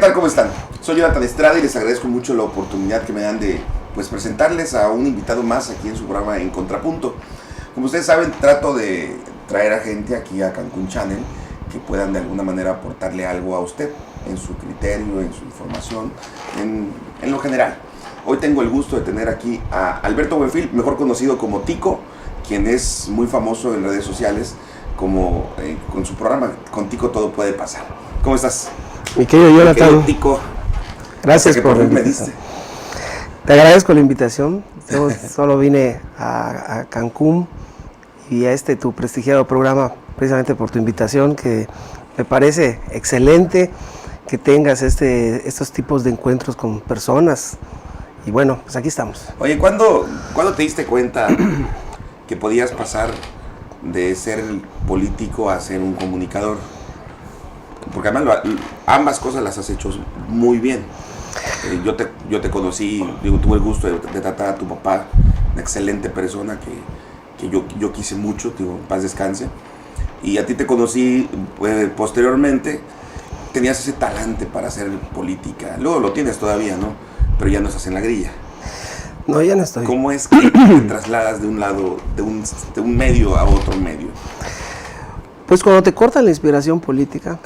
tal? ¿Cómo están? Soy Jonathan Estrada y les agradezco mucho la oportunidad que me dan de presentarles a un invitado más aquí en su programa En Contrapunto. Como ustedes saben, trato de traer a gente aquí a Cancún Channel que puedan de alguna manera aportarle algo a usted en su criterio, en su información, en lo general. Hoy tengo el gusto de tener aquí a Alberto Buenfil, mejor conocido como Tico, quien es muy famoso en redes sociales como con su programa Con Tico Todo Puede Pasar. ¿Cómo estás? Mi querido Jonathan, Tico, gracias por la invitación. Te agradezco la invitación. Yo solo vine a Cancún y a tu prestigiado programa precisamente por tu invitación, que me parece excelente que tengas estos tipos de encuentros con personas. Y bueno, pues aquí estamos. Oye, ¿cuándo te diste cuenta que podías pasar de ser político a ser un comunicador? Porque además ambas cosas las has hecho muy bien. Yo te conocí, tuve el gusto de tratar a tu papá, una excelente persona que yo quise mucho, en paz descanse. Y a ti te conocí posteriormente, tenías ese talante para hacer política. Luego lo tienes todavía, ¿no? Pero ya no estás en la grilla. No, ya no estoy. ¿Cómo es que te trasladas de un lado, de un medio a otro medio? Pues cuando te cortan la inspiración política,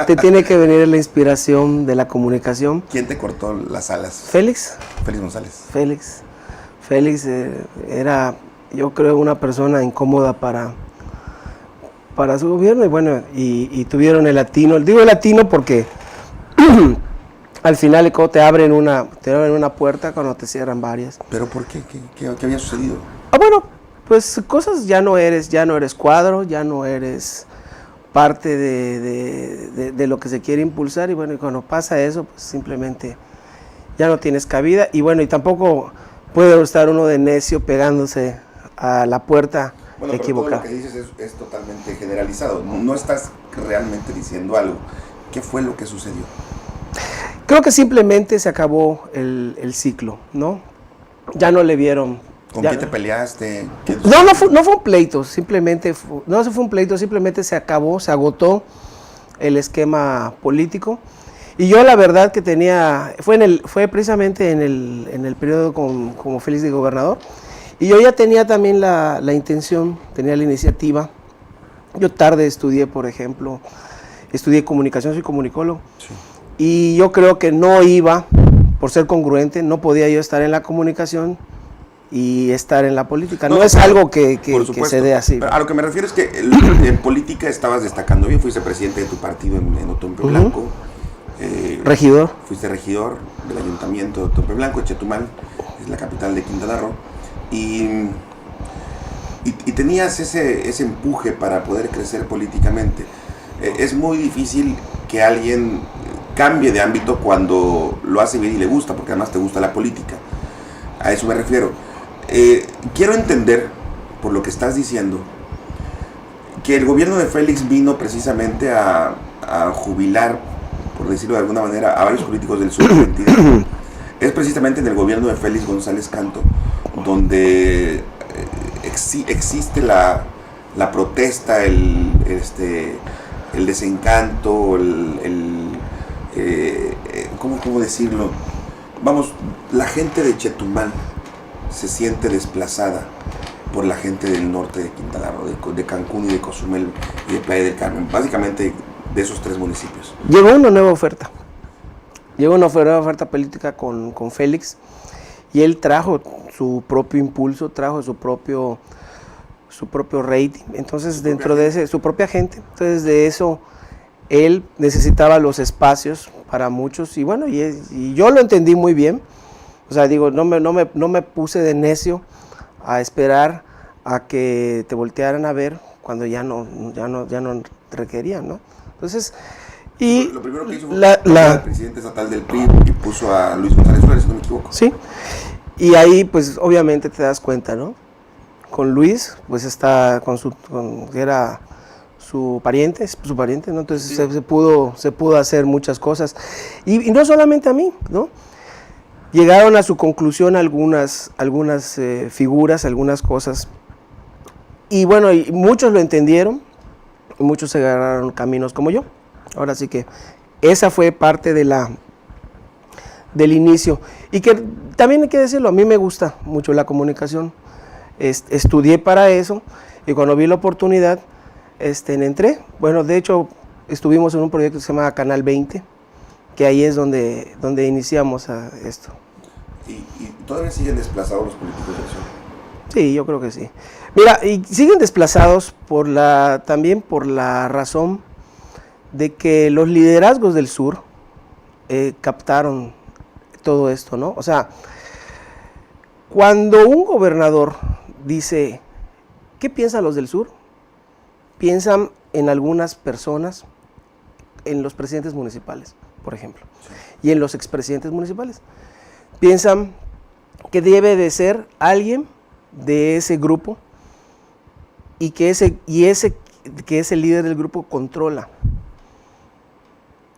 te tiene que venir la inspiración de la comunicación. ¿Quién te cortó las alas? Félix. Félix González. Félix era, yo creo, una persona incómoda para su gobierno, y bueno, y tuvieron el latino. Digo el latino porque al final te abren una puerta cuando te cierran varias. ¿Pero por qué? ¿Qué había sucedido? Bueno, pues cosas, ya no eres cuadro, ya no eres parte de lo que se quiere impulsar, y bueno, y cuando pasa eso, pues simplemente ya no tienes cabida, y bueno, y tampoco puede estar uno de necio pegándose a la puerta equivocada. Todo lo que dices es totalmente generalizado, no estás realmente diciendo algo. ¿Qué fue lo que sucedió? Creo que simplemente se acabó el ciclo, ¿no? Ya no le vieron. ¿Con quién te peleaste? No fue un pleito, simplemente simplemente se acabó, se agotó el esquema político. Y yo la verdad que fue precisamente en el periodo como Félix de gobernador, y yo ya tenía también la intención, tenía la iniciativa. Yo tarde estudié, por ejemplo, estudié comunicación, soy comunicólogo, sí. Y yo creo que no iba, por ser congruente, no podía yo estar en la comunicación y estar en la política. No es algo que se dé así. A lo que me refiero es que en política estabas destacando bien, fuiste presidente de tu partido en Otompe Blanco. Regidor. Fuiste regidor del ayuntamiento de Otompe Blanco, Chetumal, es la capital de Quintana Roo. Y tenías ese empuje para poder crecer políticamente. Es muy difícil que alguien cambie de ámbito cuando lo hace bien y le gusta, porque además te gusta la política. A eso me refiero. Quiero entender, por lo que estás diciendo, que el gobierno de Félix vino precisamente a jubilar, por decirlo de alguna manera, a varios políticos del sur de la entidad. Es precisamente en el gobierno de Félix González Canto donde existe la protesta, el desencanto, ¿cómo decirlo? Vamos, la gente de Chetumal se siente desplazada por la gente del norte de Quintana Roo, de Cancún y de Cozumel y de Playa del Carmen, básicamente de esos tres municipios. Llegó una nueva oferta política con Félix, y él trajo su propio impulso, trajo su propio rating, entonces dentro de su propia gente, entonces de eso él necesitaba los espacios para muchos, y bueno, y yo lo entendí muy bien. O sea, digo, no me puse de necio a esperar a que te voltearan a ver cuando ya no requerían, ¿no? Entonces, y lo primero que hizo fue el presidente estatal del PRI y puso a Luis González Flores, si no me equivoco. Sí, y ahí pues obviamente te das cuenta, ¿no? Con Luis, pues está que era su pariente, ¿no? Entonces sí. se pudo hacer muchas cosas, y no solamente a mí, ¿no? Llegaron a su conclusión algunas figuras, algunas cosas, y bueno, y muchos lo entendieron, y muchos se agarraron caminos como yo. Ahora sí que esa fue parte del inicio. Y que también hay que decirlo, a mí me gusta mucho la comunicación. Estudié para eso y cuando vi la oportunidad, entré. Bueno, de hecho, estuvimos en un proyecto que se llama Canal 20, que ahí es donde iniciamos esto. ¿Y todavía siguen desplazados los políticos del sur? Sí, yo creo que sí. Mira, y siguen desplazados también por la razón de que los liderazgos del sur captaron todo esto, ¿no? O sea, cuando un gobernador dice, ¿qué piensan los del sur? Piensan en algunas personas, en los presidentes municipales, por ejemplo, y en los expresidentes municipales. Piensan que debe de ser alguien de ese grupo y que ese líder del grupo controla.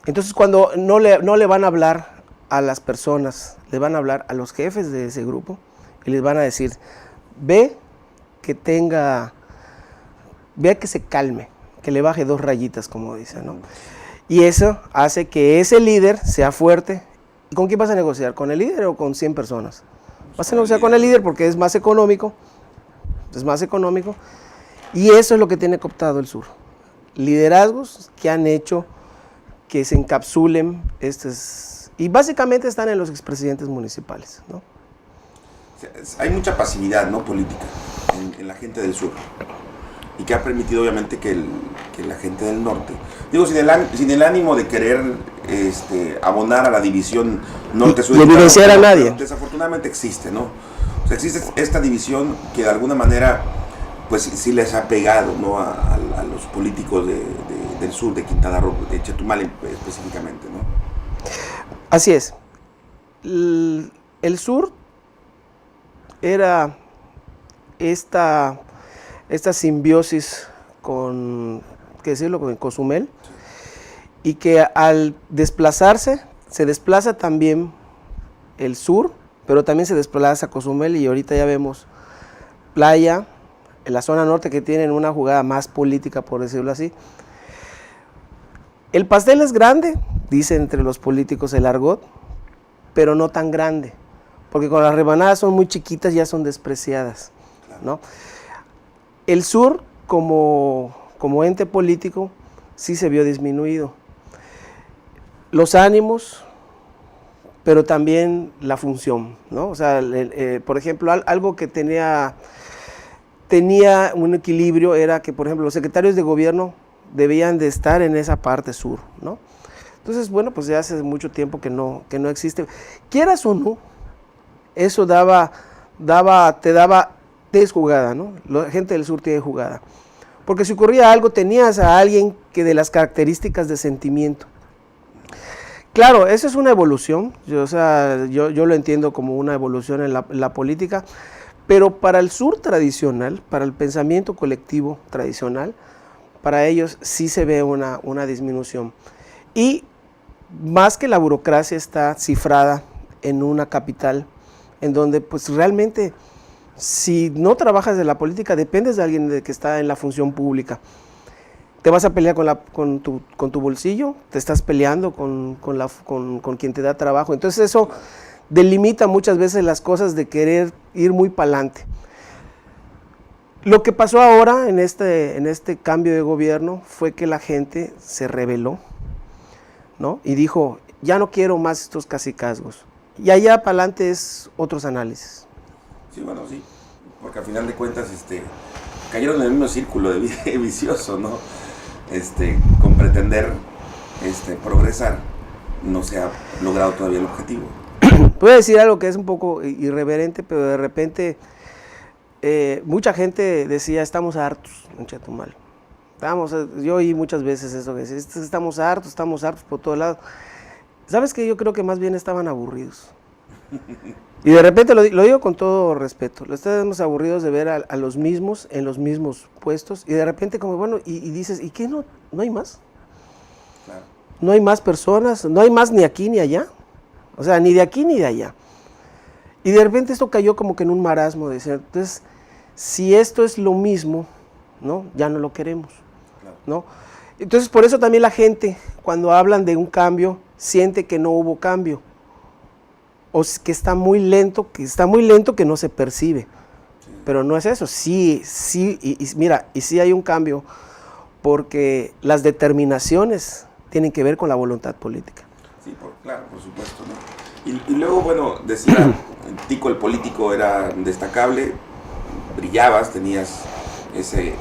Entonces, cuando no le van a hablar a las personas, le van a hablar a los jefes de ese grupo y les van a decir, vea que se calme, que le baje 2 rayitas, como dicen, ¿no? Y eso hace que ese líder sea fuerte. ¿Y con quién vas a negociar? ¿Con el líder o con 100 personas? Vas a negociar con el líder porque es más económico. Y eso es lo que tiene cooptado el sur. Liderazgos que han hecho que se encapsulen y básicamente están en los expresidentes municipales, ¿no? Hay mucha pasividad, ¿no?, política en la gente del sur, y que ha permitido obviamente que la gente del norte, digo, sin el ánimo de querer abonar a la división norte-sur, de evidenciar a nadie. Desafortunadamente existe, ¿no? O sea, existe esta división que de alguna manera pues sí les ha pegado, ¿no?, a los políticos del sur, de Quintana Roo, de Chetumal específicamente, ¿no? Así es. El sur era esta simbiosis con Cozumel, y que al desplazarse, se desplaza también el sur, pero también se desplaza Cozumel, y ahorita ya vemos Playa, en la zona norte, que tienen una jugada más política, por decirlo así. El pastel es grande, dice entre los políticos el argot, pero no tan grande, porque con las rebanadas son muy chiquitas, ya son despreciadas, ¿no? El sur, como ente político, sí se vio disminuido. Los ánimos, pero también la función, ¿no? O sea, por ejemplo, algo que tenía un equilibrio era que, por ejemplo, los secretarios de gobierno debían de estar en esa parte sur, ¿no? Entonces, bueno, pues ya hace mucho tiempo que no existe. Quieras o no, eso te daba desjugada, ¿no? La gente del sur tiene jugada. Porque si ocurría algo, tenías a alguien que de las características de sentimiento. Claro, eso es una evolución, yo lo entiendo como una evolución en la política, pero para el sur tradicional, para el pensamiento colectivo tradicional, para ellos sí se ve una disminución. Y más que la burocracia está cifrada en una capital, en donde pues realmente, si no trabajas de la política, dependes de alguien que está en la función pública. Te vas a pelear con tu bolsillo, te estás peleando con quien te da trabajo. Entonces eso delimita muchas veces las cosas de querer ir muy para adelante. Lo que pasó ahora en este cambio de gobierno fue que la gente se rebeló, ¿no? Y dijo, ya no quiero más estos cacicazgos. Y allá para adelante es otros análisis. Sí, bueno, sí, porque al final de cuentas cayeron en el mismo círculo vicioso, ¿no? Con pretender progresar, no se ha logrado todavía el objetivo. Puedo decir algo que es un poco irreverente, pero de repente mucha gente decía, estamos hartos en Chetumal. Yo oí muchas veces eso, que decía, estamos hartos por todos lados. ¿Sabes qué? Yo creo que más bien estaban aburridos. Y de repente, lo digo con todo respeto, estamos aburridos de ver a los mismos en los mismos puestos, y de repente como, bueno, y dices, ¿y qué no hay más? Claro. No hay más personas, no hay más ni aquí ni allá, o sea, ni de aquí ni de allá. Y de repente esto cayó como que en un marasmo, de decir, entonces, si esto es lo mismo, ¿no? Ya no lo queremos, claro, ¿no? Entonces, por eso también la gente, cuando hablan de un cambio, siente que no hubo cambio. O que está muy lento, que no se percibe. Pero no es eso. Sí, mira, y sí hay un cambio, porque las determinaciones tienen que ver con la voluntad política. Sí, claro, por supuesto, ¿no? Y luego, bueno, decía, Tico el político era destacable, brillabas, tenías ese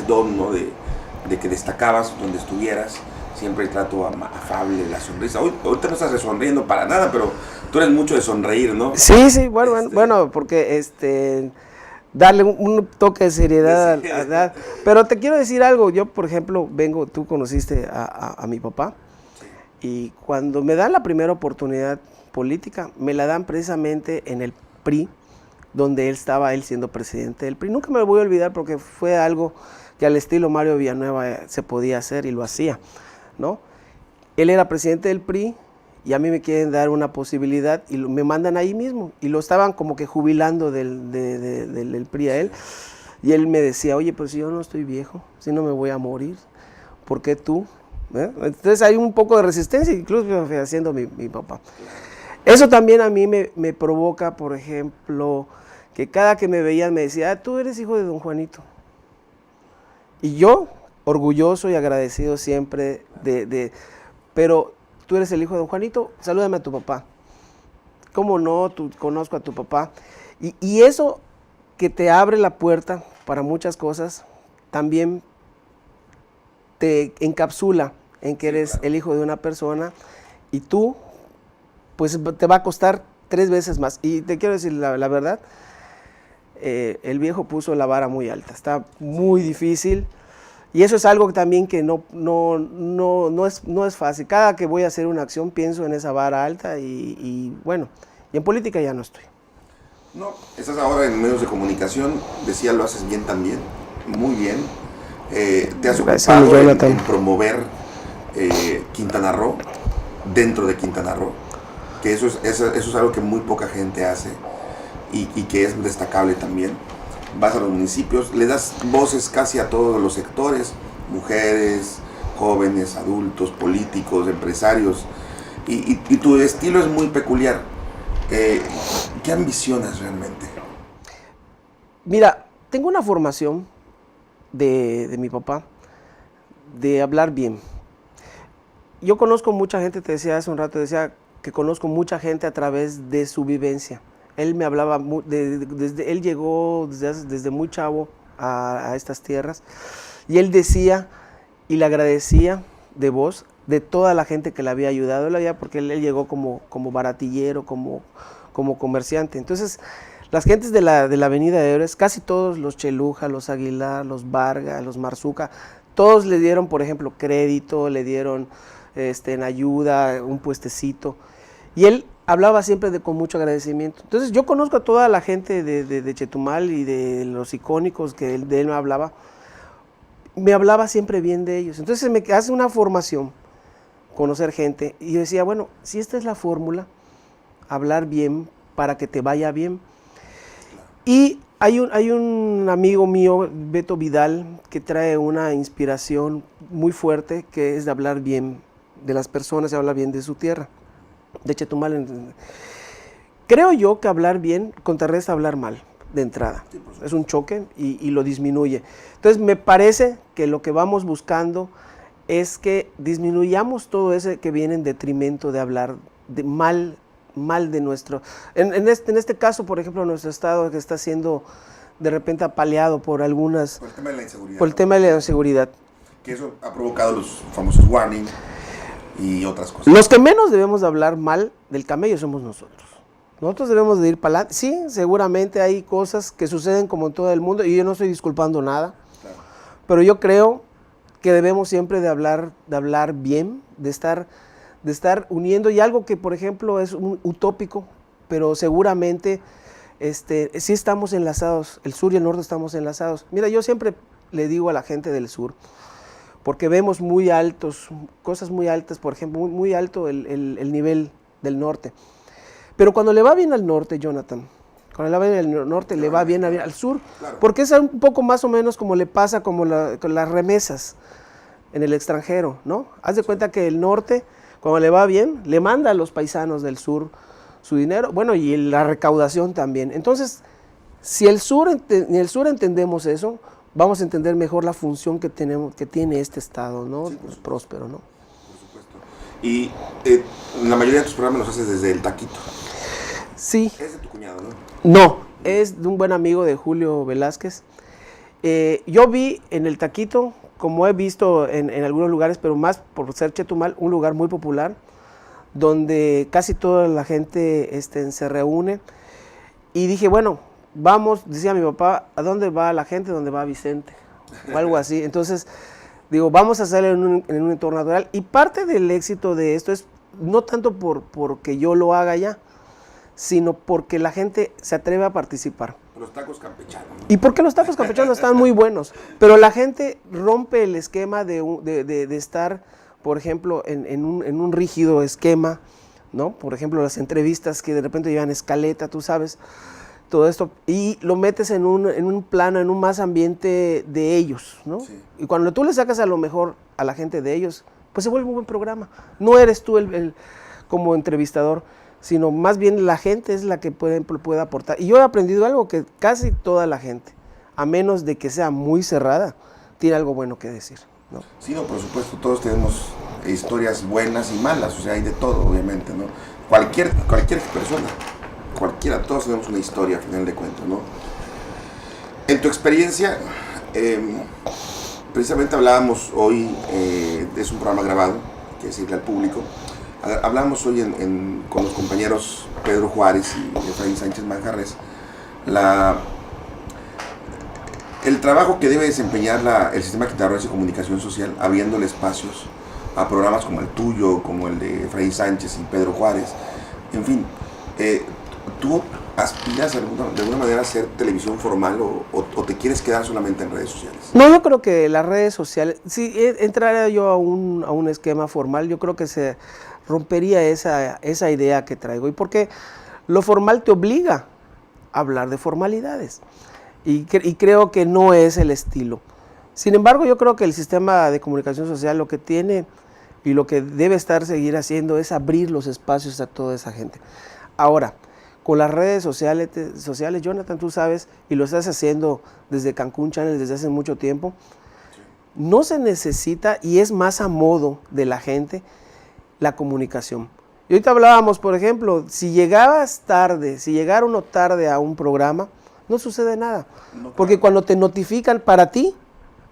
don, ¿no? de que destacabas donde estuvieras, siempre el trato afable, la sonrisa. Ahorita no estás sonriendo para nada, pero tú eres mucho de sonreír, ¿no? Sí, bueno, porque darle un toque de seriedad, pero te quiero decir algo. Yo, por ejemplo, tú conociste a mi papá, y cuando me dan la primera oportunidad política, me la dan precisamente en el PRI, donde él siendo presidente del PRI. Nunca me lo voy a olvidar, porque fue algo que al estilo Mario Villanueva se podía hacer y lo hacía, ¿no? Él era presidente del PRI y a mí me quieren dar una posibilidad y me mandan ahí mismo, y lo estaban como que jubilando del PRI a él, y él me decía, oye, pues si yo no estoy viejo, si no me voy a morir, ¿por qué tú? Entonces hay un poco de resistencia, incluso haciendo mi papá. Eso también a mí me provoca, por ejemplo, que cada que me veían me decía, tú eres hijo de don Juanito. Y yo, orgulloso y agradecido siempre pero tú eres el hijo de don Juanito, salúdame a tu papá. ¿Cómo no? Conozco a tu papá. Y eso que te abre la puerta para muchas cosas, también te encapsula en que eres el hijo de una persona, y tú, pues te va a costar 3 veces más. Y te quiero decir la verdad, el viejo puso la vara muy alta, está muy difícil, y eso es algo también que no es fácil. Cada que voy a hacer una acción pienso en esa vara alta, y bueno, y en política ya no estoy. No, estás ahora en medios de comunicación, decía, lo haces bien también, muy bien. Te has ocupado en promover Quintana Roo, dentro de Quintana Roo, que eso es algo que muy poca gente hace, y que es destacable también. Vas a los municipios, le das voces casi a todos los sectores, mujeres, jóvenes, adultos, políticos, empresarios, y tu estilo es muy peculiar. ¿Qué ambicionas realmente? Mira, tengo una formación de mi papá, de hablar bien. Yo conozco mucha gente, te decía hace un rato, decía que conozco mucha gente a través de su vivencia. Él me hablaba, él llegó desde muy chavo a estas tierras, y él decía y le agradecía de voz de toda la gente que le había ayudado, porque él llegó como baratillero, como comerciante. Entonces, las gentes de la avenida de Héroes, casi todos, los Cheluja, los Aguilar, los Vargas, los Marzuca, todos le dieron, por ejemplo, crédito, le dieron en ayuda, un puestecito, y él hablaba siempre con mucho agradecimiento. Entonces yo conozco a toda la gente de Chetumal y de los icónicos que de él me hablaba siempre bien de ellos. Entonces me hace una formación, conocer gente, y yo decía, bueno, si esta es la fórmula, hablar bien para que te vaya bien. Y hay un amigo mío, Beto Vidal, que trae una inspiración muy fuerte, que es de hablar bien de las personas, de hablar bien de su tierra, de Chetumal. Creo yo que hablar bien contrarresta hablar mal de entrada. Es un choque y lo disminuye. Entonces me parece que lo que vamos buscando es que disminuyamos todo ese que viene en detrimento de hablar mal de nuestro. En este caso, por ejemplo, nuestro estado, que está siendo de repente apaleado por algunas... Por el tema de la inseguridad. Por el tema de la inseguridad. Que eso ha provocado los famosos warning y otras cosas. Los que menos debemos de hablar mal del camello somos nosotros. Nosotros debemos de ir para adelante. Sí, seguramente hay cosas que suceden como en todo el mundo, y yo no estoy disculpando nada, claro, pero yo creo que debemos siempre de hablar bien, de estar uniendo, y algo que, por ejemplo, es utópico, pero seguramente sí estamos enlazados, el sur y el norte estamos enlazados. Mira, yo siempre le digo a la gente del sur, porque vemos muy altos, cosas muy altas, por ejemplo, muy alto el nivel del norte. Pero cuando le va bien al norte, Jonathan, cuando le va bien al norte, le va bien al sur, claro, porque es un poco más o menos como le pasa con las remesas. en el extranjero, ¿no? Haz de cuenta que el norte, cuando le va bien, le manda a los paisanos del sur su dinero, bueno, y la recaudación también. Entonces, si en el sur entendemos eso, vamos a entender mejor la función que tiene este estado, ¿no? Sí, próspero, ¿no? Por supuesto. Y la mayoría de tus programas los haces desde el Taquito. Sí. Es de tu cuñado, ¿no? No, es de un buen amigo de Julio Velázquez. Yo vi en el Taquito, como he visto en algunos lugares, pero más por ser Chetumal, un lugar muy popular, donde casi toda la gente se reúne. Y dije, bueno, vamos, decía mi papá, ¿a dónde va la gente? ¿Dónde va Vicente? O algo así. Entonces, digo, vamos a hacerlo en un entorno natural. Y parte del éxito de esto es no tanto porque yo lo haga ya, sino porque la gente se atreve a participar. Los tacos campechanos, ¿no? Y porque los tacos campechanos están muy buenos, pero la gente rompe el esquema de estar, por ejemplo, en un rígido esquema, ¿no? Por ejemplo, las entrevistas que de repente llevan escaleta, tú sabes, todo esto, y lo metes en un plano, en un más ambiente de ellos, ¿no? Sí. Y cuando tú le sacas a lo mejor a la gente de ellos, pues se vuelve un buen programa. No eres tú como entrevistador, sino más bien la gente es la que puede aportar. Y yo he aprendido algo, que casi toda la gente, a menos de que sea muy cerrada, tiene algo bueno que decir, ¿no? Sí, no, por supuesto, todos tenemos historias buenas y malas, o sea, hay de todo, obviamente, ¿no? Cualquier persona, cualquiera, todos tenemos una historia, a final de cuentas, ¿no? En tu experiencia, precisamente hablábamos hoy, es un programa grabado, hay que decirle al público. Hablamos hoy con los compañeros Pedro Juárez y Efraín Sánchez Manjarres el trabajo que debe desempeñar el sistema quintana roo de comunicación social, abriéndole espacios a programas como el tuyo, como el de Efraín Sánchez y Pedro Juárez. En fin, ¿tú aspiras de alguna manera a hacer televisión formal o te quieres quedar solamente en redes sociales? No, yo creo que las redes sociales, si entrara yo a un esquema formal, yo creo que se rompería esa idea que traigo. Y porque lo formal te obliga a hablar de formalidades. Y creo que no es el estilo. Sin embargo, yo creo que el sistema de comunicación social lo que tiene y lo que debe seguir haciendo es abrir los espacios a toda esa gente. Ahora, con las redes sociales, Jonathan, tú sabes, y lo estás haciendo desde Cancún Channel desde hace mucho tiempo, no se necesita, y es más a modo de la gente, la comunicación. Y ahorita hablábamos, por ejemplo, si llegara uno tarde a un programa, no sucede nada. No, porque cuando te notifican para ti,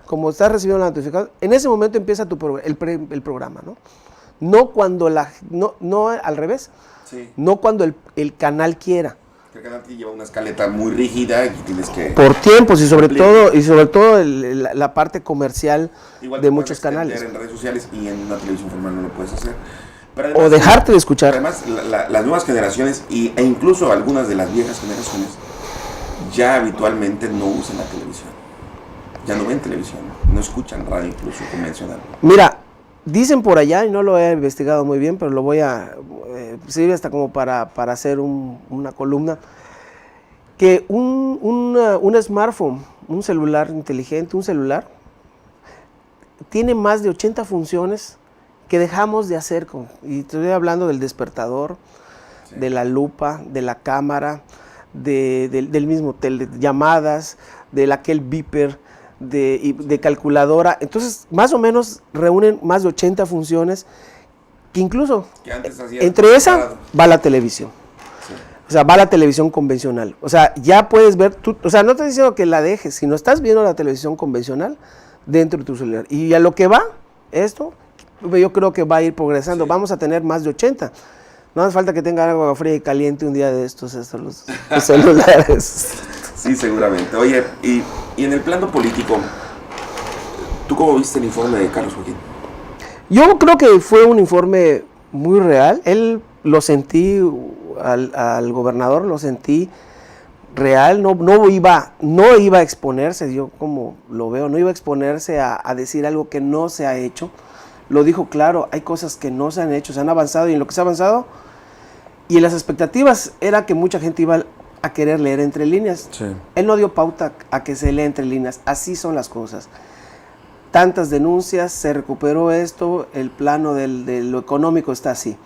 como estás recibiendo la notificación, en ese momento empieza el programa, ¿no? No cuando no al revés. Sí. No cuando el canal quiera. El canal te lleva una escaleta muy rígida y tienes que... Por tiempos y sobre todo la parte comercial igual de muchos canales. En redes sociales y en una televisión formal no lo puedes hacer. Pero además, o dejarte de escuchar. Además, las nuevas generaciones e incluso algunas de las viejas generaciones ya habitualmente no usan la televisión. Ya no ven televisión, no escuchan radio incluso convencional. Mira, dicen por allá, y no lo he investigado muy bien, pero lo voy a... sirve hasta como para hacer una columna, que un smartphone, un celular inteligente, tiene más de 80 funciones que dejamos de hacer. Y estoy hablando del despertador, sí, de la lupa, de la cámara, del mismo llamadas, de aquel beeper, de calculadora. Entonces, más o menos reúnen más de 80 funciones que incluso entre esa va la televisión. Sí. O sea, va la televisión convencional. O sea, ya puedes ver, o sea, no te estoy diciendo que la dejes, sino estás viendo la televisión convencional dentro de tu celular. Y a lo que va esto, yo creo que va a ir progresando. Sí. Vamos a tener más de 80. No hace falta que tengan agua fría y caliente un día de estos los celulares. Sí, seguramente. Oye, y en el plano político, ¿tú cómo viste el informe de Carlos Joaquín? Yo creo que fue un informe muy real. Él lo sentí, al gobernador lo sentí real. No iba a exponerse, yo como lo veo, no iba a exponerse a decir algo que no se ha hecho. Lo dijo claro, hay cosas que no se han hecho, se han avanzado, y en lo que se ha avanzado, y en las expectativas era que mucha gente iba a querer leer entre líneas. Sí. Él no dio pauta a que se lea entre líneas, así son las cosas. tantas denuncias, se recuperó esto, el plano de lo económico está así.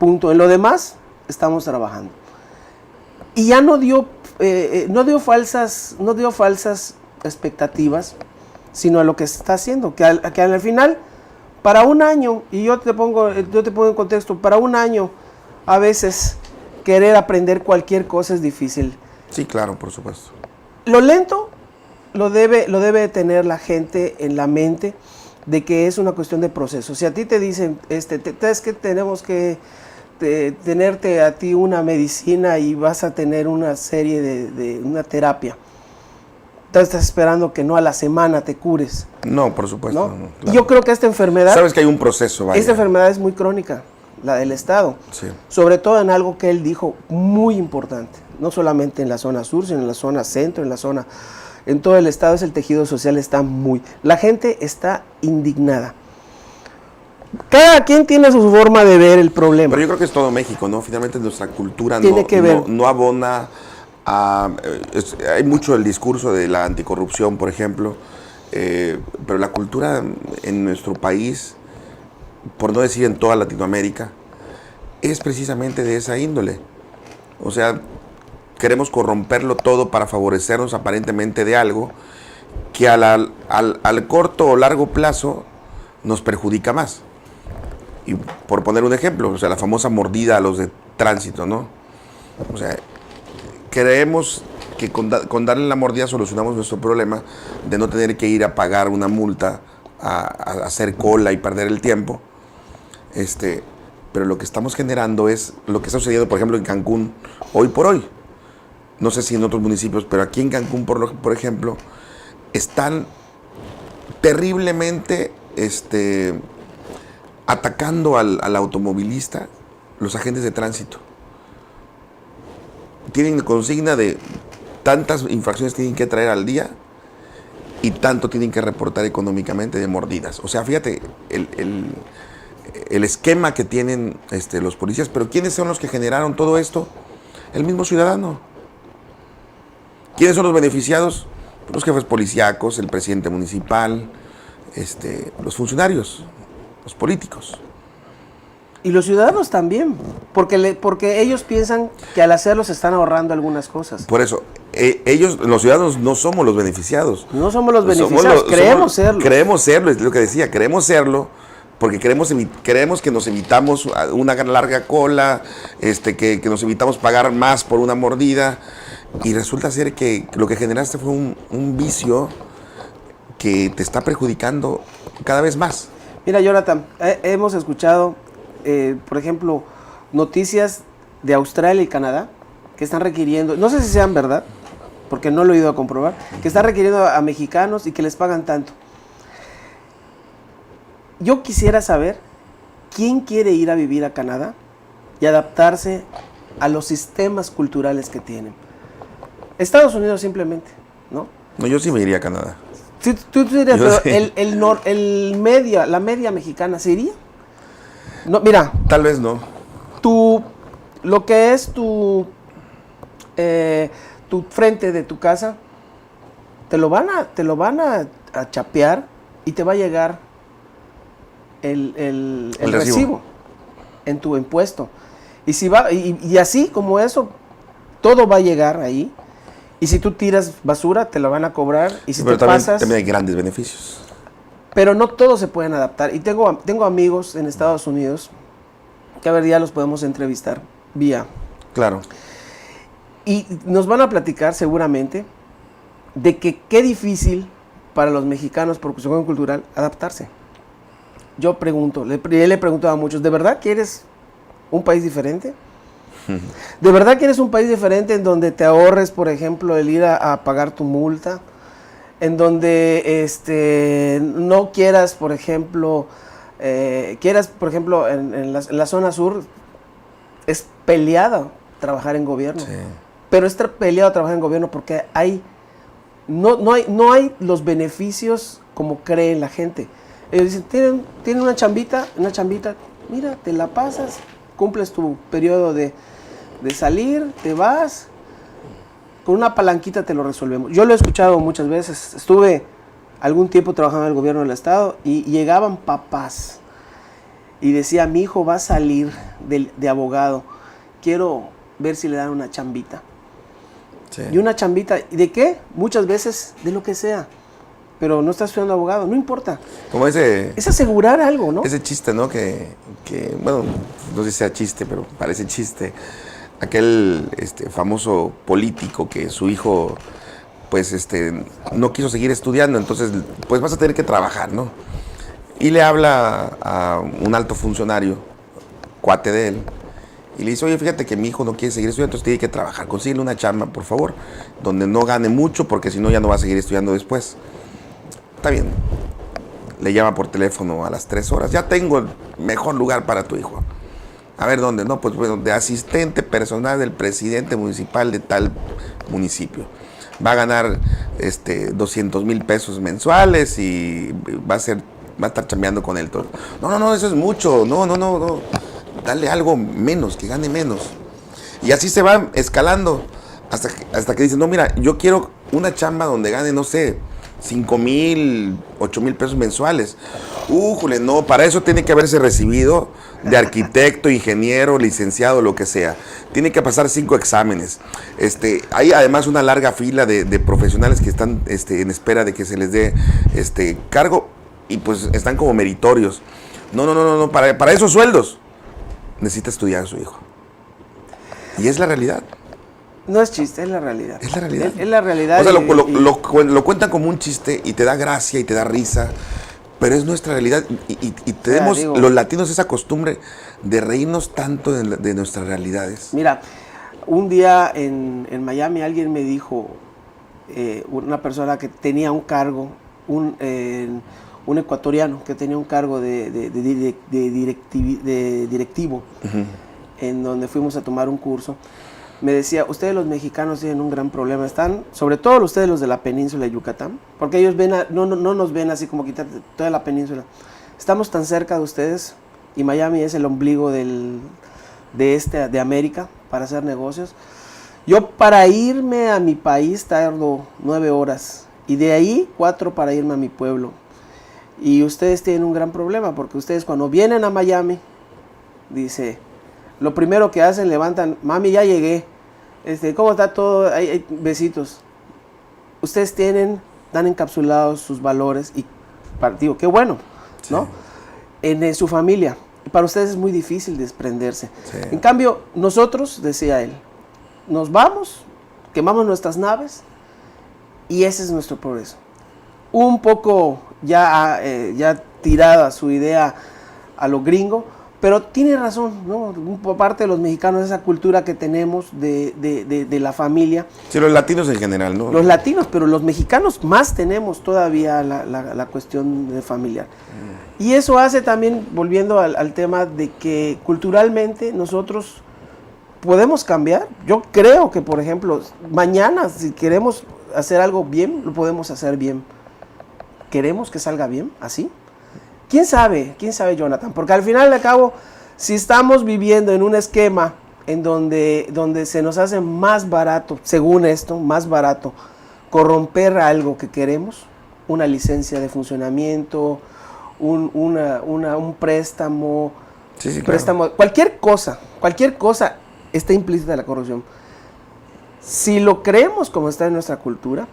Punto. En lo demás, estamos trabajando. Y ya no dio falsas expectativas, sino a lo que se está haciendo, que al final, para un año, y yo te pongo en contexto, para un año, a veces, querer aprender cualquier cosa es difícil. Sí, claro, por supuesto. Lo lento lo debe tener la gente en la mente, de que es una cuestión de proceso. Si a ti te dicen, es que tenemos que tenerte a ti una medicina y vas a tener una serie de una terapia, estás esperando que no a la semana te cures. No, por supuesto. ¿No? No, claro. Yo creo que esta enfermedad... Sabes que hay un proceso, vaya. Esta enfermedad es muy crónica, la del Estado. Sí. Sobre todo en algo que él dijo muy importante. No solamente en la zona sur, sino en la zona centro, en todo el Estado, el tejido social está la gente está indignada. Cada quien tiene su forma de ver el problema. Pero yo creo que es todo México, ¿no? Finalmente nuestra cultura Tiene que ver. No abona a... hay mucho el discurso de la anticorrupción, por ejemplo, pero la cultura en nuestro país, por no decir en toda Latinoamérica, es precisamente de esa índole. O sea, queremos corromperlo todo para favorecernos aparentemente de algo que al corto o largo plazo nos perjudica más. Y por poner un ejemplo, o sea, la famosa mordida a los de tránsito, ¿no? O sea, creemos que con darle la mordida solucionamos nuestro problema de no tener que ir a pagar una multa, a hacer cola y perder el tiempo. Pero lo que estamos generando es lo que está sucediendo, por ejemplo, en Cancún, hoy por hoy. No sé si en otros municipios, pero aquí en Cancún, por ejemplo, están terriblemente atacando al automovilista los agentes de tránsito. Tienen consigna de tantas infracciones tienen que traer al día y tanto tienen que reportar económicamente de mordidas. O sea, fíjate el esquema que tienen los policías, pero ¿quiénes son los que generaron todo esto? El mismo ciudadano. ¿Quiénes son los beneficiados? Los jefes policíacos, el presidente municipal, los funcionarios, los políticos. Y los ciudadanos también, porque ellos piensan que al hacerlo se están ahorrando algunas cosas. Por eso, los ciudadanos no somos los beneficiados. No somos los beneficiados, creemos serlo. Creemos serlo, es lo que decía, queremos serlo, porque creemos que nos evitamos una larga cola, que nos evitamos pagar más por una mordida, y resulta ser que lo que generaste fue un vicio que te está perjudicando cada vez más. Mira, Jonathan, hemos escuchado, por ejemplo, noticias de Australia y Canadá que están requiriendo, no sé si sean verdad, porque no lo he ido a comprobar, que están requiriendo a mexicanos y que les pagan tanto. Yo quisiera saber quién quiere ir a vivir a Canadá y adaptarse a los sistemas culturales que tienen. Estados Unidos simplemente, ¿no? No, yo sí me iría a Canadá. Sí, tú dirías, pero sí. La media mexicana, ¿se iría? No, mira. Tal vez no. Lo que es tu frente de tu casa, te lo van a chapear y te va a llegar el recibo en tu impuesto. Y así como eso, todo va a llegar ahí. Y si tú tiras basura, te la van a cobrar. Y si pero te pasas... también hay grandes beneficios. Pero no todos se pueden adaptar. Y tengo amigos en Estados Unidos que a ver, ya los podemos entrevistar vía. Claro. Y nos van a platicar seguramente de que qué difícil para los mexicanos por cuestión cultural adaptarse. Yo pregunto, le he preguntado a muchos, ¿de verdad quieres un país diferente? ¿De verdad quieres un país diferente en donde te ahorres, por ejemplo, el ir a pagar tu multa? En donde no quieras, por ejemplo, en la zona sur, es peleada trabajar en gobierno. Sí. Pero es peleado trabajar en gobierno porque no hay los beneficios como cree la gente. Ellos dicen, tienen una chambita, mira, te la pasas, cumples tu periodo de salir, te vas, con una palanquita te lo resolvemos. Yo lo he escuchado muchas veces, estuve algún tiempo trabajaba en el gobierno del estado y llegaban papás y decía, mi hijo va a salir de abogado, quiero ver si le dan una chambita. Sí. Y una chambita, ¿y de qué? Muchas veces de lo que sea, pero no estás estudiando abogado, no importa. Como es asegurar algo, ¿no? Ese chiste, ¿no? Que bueno, no sé si sea chiste, pero parece chiste. Aquel famoso político que su hijo, pues, no quiso seguir estudiando, entonces, pues vas a tener que trabajar, ¿no? Y le habla a un alto funcionario, cuate de él, y le dice, oye, fíjate que mi hijo no quiere seguir estudiando, entonces tiene que trabajar, consíguele una chamba, por favor, donde no gane mucho, porque si no ya no va a seguir estudiando después. Está bien. Le llama por teléfono a las 3 horas, ya tengo el mejor lugar para tu hijo. A ver, ¿dónde? No, pues bueno, de asistente personal del presidente municipal de tal municipio. Va a ganar 200,000 pesos mensuales y va a estar chambeando con él todo. No, eso es mucho. No. Dale algo menos, que gane menos. Y así se va escalando hasta que dicen, no, mira, yo quiero una chamba donde gane, no sé, 5,000, 8,000 pesos mensuales. Újule, no, para eso tiene que haberse recibido de arquitecto, ingeniero, licenciado, lo que sea. Tiene que pasar 5 exámenes. Hay además una larga fila de profesionales que están en espera de que se les dé cargo y pues están como meritorios. No, para esos sueldos necesita estudiar a su hijo. Y es la realidad. No es chiste, es la realidad. Es la realidad. Es la realidad. O sea, lo cuentan como un chiste y te da gracia y te da risa, pero es nuestra realidad. Y tenemos los latinos esa costumbre de reírnos tanto de nuestras realidades. Mira, un día en Miami alguien me dijo, una persona que tenía un cargo, un ecuatoriano que tenía un cargo de directivo, uh-huh, en donde fuimos a tomar un curso. Me decía, ustedes los mexicanos tienen un gran problema, están, sobre todo ustedes los de la península de Yucatán, porque ellos no nos ven así como quitar toda la península. Estamos tan cerca de ustedes y Miami es el ombligo de América para hacer negocios. Yo para irme a mi país tardo 9 horas y de ahí 4 para irme a mi pueblo. Y ustedes tienen un gran problema porque ustedes cuando vienen a Miami, dice, lo primero que hacen, levantan, mami, ya llegué, ¿cómo está todo? Hay besitos. Ustedes están encapsulados sus valores y, digo, qué bueno, ¿no? Sí. En su familia. Y para ustedes es muy difícil desprenderse. Sí. En cambio, nosotros, decía él, nos vamos, quemamos nuestras naves y ese es nuestro progreso. Un poco ya tirada su idea a lo gringo, pero tiene razón, ¿no? Por parte de los mexicanos, esa cultura que tenemos de la familia. Sí, los latinos en general, ¿no? Los latinos, pero los mexicanos más tenemos todavía la cuestión de familiar. Y eso hace también, volviendo al tema de que culturalmente nosotros podemos cambiar. Yo creo que, por ejemplo, mañana, si queremos hacer algo bien, lo podemos hacer bien. ¿Queremos que salga bien así? ¿Quién sabe, Jonathan? Porque al final y al cabo, si estamos viviendo en un esquema en donde se nos hace más barato, según esto, más barato, corromper algo que queremos, una licencia de funcionamiento, un préstamo, sí, préstamo, claro. cualquier cosa está implícita en la corrupción. Si lo creemos como está en nuestra cultura,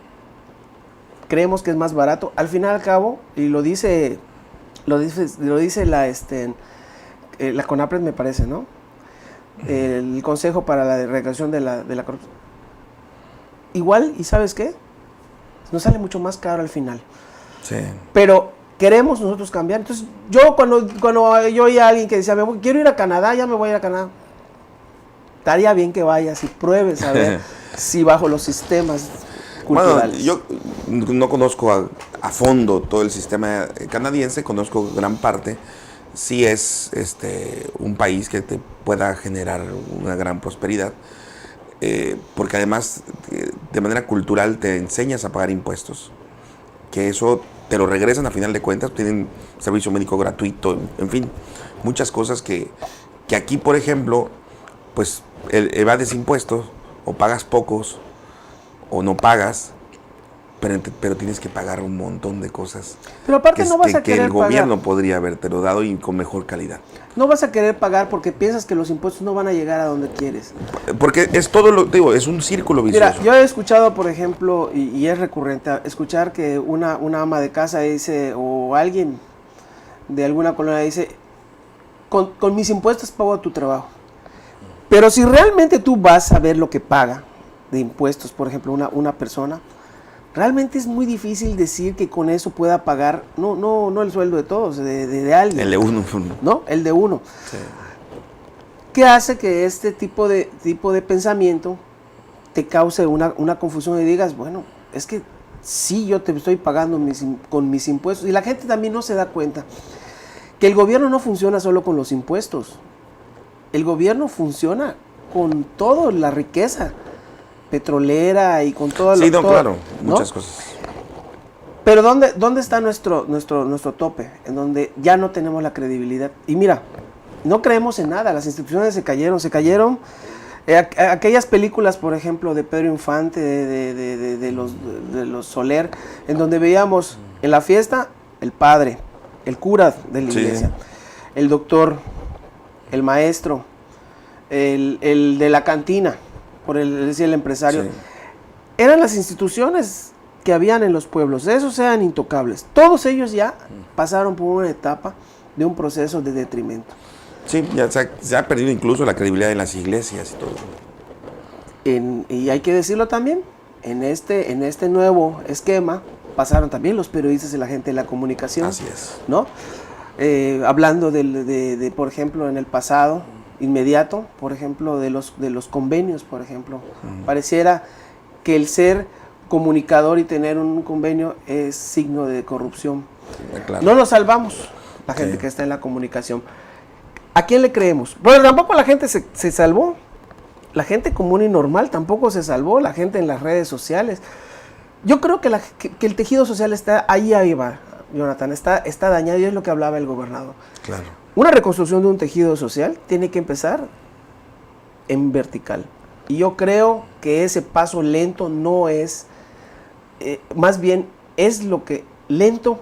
creemos que es más barato, al final y al cabo, y lo dice la CONAPRED, me parece, ¿no? El Consejo para la Erradicación de la Corrupción. Igual, ¿y sabes qué? Nos sale mucho más caro al final. Sí. Pero queremos nosotros cambiar. Entonces, yo cuando yo oía a alguien que decía, quiero ir a Canadá, ya me voy a ir a Canadá. Estaría bien que vayas y pruebes a ver si bajo los sistemas culturales. Bueno, yo no conozco a fondo todo el sistema canadiense, conozco gran parte. Sí es un país que te pueda generar una gran prosperidad, porque además de manera cultural te enseñas a pagar impuestos, que eso te lo regresan a final de cuentas, tienen servicio médico gratuito, en fin, muchas cosas que aquí, por ejemplo, pues evades impuestos, o pagas pocos, o no pagas, pero tienes que pagar un montón de cosas. Pero aparte no vas a que querer el gobierno pagar. podría habértelo dado y con mejor calidad. No vas a querer pagar porque piensas que los impuestos no van a llegar a donde quieres. Porque es todo lo, digo, es un círculo vicioso. Mira, yo he escuchado, por ejemplo, y es recurrente, escuchar que una ama de casa dice, o alguien de alguna colonia dice, con mis impuestos pago tu trabajo. Pero si realmente tú vas a ver lo que paga de impuestos, por ejemplo, una persona, realmente es muy difícil decir que con eso pueda pagar, no el sueldo de todos, de alguien. El de uno. ¿No? El de uno. Sí. ¿Qué hace que este tipo de pensamiento te cause una confusión y digas, bueno, es que sí, yo te estoy pagando con mis impuestos? Y la gente también no se da cuenta que el gobierno no funciona solo con los impuestos. El gobierno funciona con toda la riqueza petrolera y con todo Sí, lo no, claro, muchas cosas. Pero ¿dónde está nuestro tope? En donde ya no tenemos la credibilidad. Y mira, no creemos en nada, las instituciones se cayeron. Aquellas películas, por ejemplo, de Pedro Infante, de los Soler, en donde veíamos en la fiesta el padre, el cura de la iglesia, el doctor, el maestro, el de la cantina, por decir el empresario. Sí. Eran las instituciones que habían en los pueblos, esos eran intocables. Todos ellos ya pasaron por una etapa de un proceso de detrimento. Sí, ya se ha perdido incluso la credibilidad en las iglesias y todo. Y hay que decirlo también, en este nuevo esquema pasaron también los periodistas y la gente de la comunicación. Así es. ¿No? Hablando de, por ejemplo, en el pasado inmediato, por ejemplo, de los convenios, por ejemplo. Pareciera que el ser comunicador y tener un convenio es signo de corrupción. Claro. No nos salvamos, la gente que está en la comunicación. ¿A quién le creemos? Bueno, tampoco la gente se salvó. La gente común y normal tampoco se salvó. La gente en las redes sociales. Yo creo que el tejido social está ahí va, Jonathan, está dañado, y es lo que hablaba el gobernador. Claro. Una reconstrucción de un tejido social tiene que empezar en vertical. Y yo creo que ese paso lento no es, más bien es lo que lento,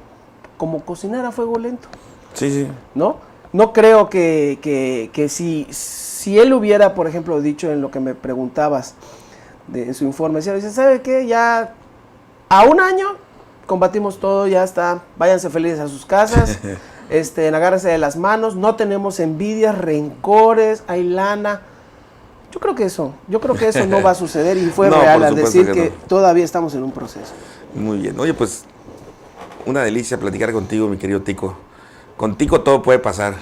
como cocinar a fuego lento. Sí. No creo que si él hubiera, por ejemplo, dicho en lo que me preguntabas en su informe, dice, ¿sabe qué? Ya a un año combatimos todo, ya está, váyanse felices a sus casas, agárrense de las manos, no tenemos envidias, rencores, hay lana. Yo creo que eso no va a suceder, y fue real al decir que todavía estamos en un proceso. Muy bien. Oye, pues, una delicia platicar contigo, mi querido Tico. Contigo todo puede pasar.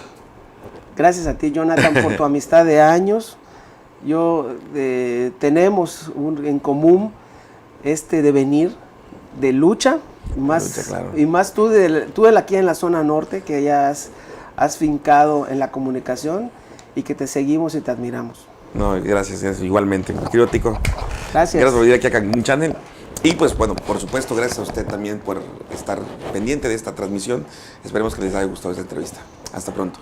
Gracias a ti, Jonathan, por tu amistad de años. Tenemos en común este devenir de lucha, y más tú aquí en la zona norte, que ya has fincado en la comunicación y que te seguimos y te admiramos. No, gracias, igualmente. Mi querido Tico. Gracias. Gracias por venir aquí a Cancún Channel. Y pues bueno, por supuesto, gracias a usted también por estar pendiente de esta transmisión. Esperemos que les haya gustado esta entrevista. Hasta pronto.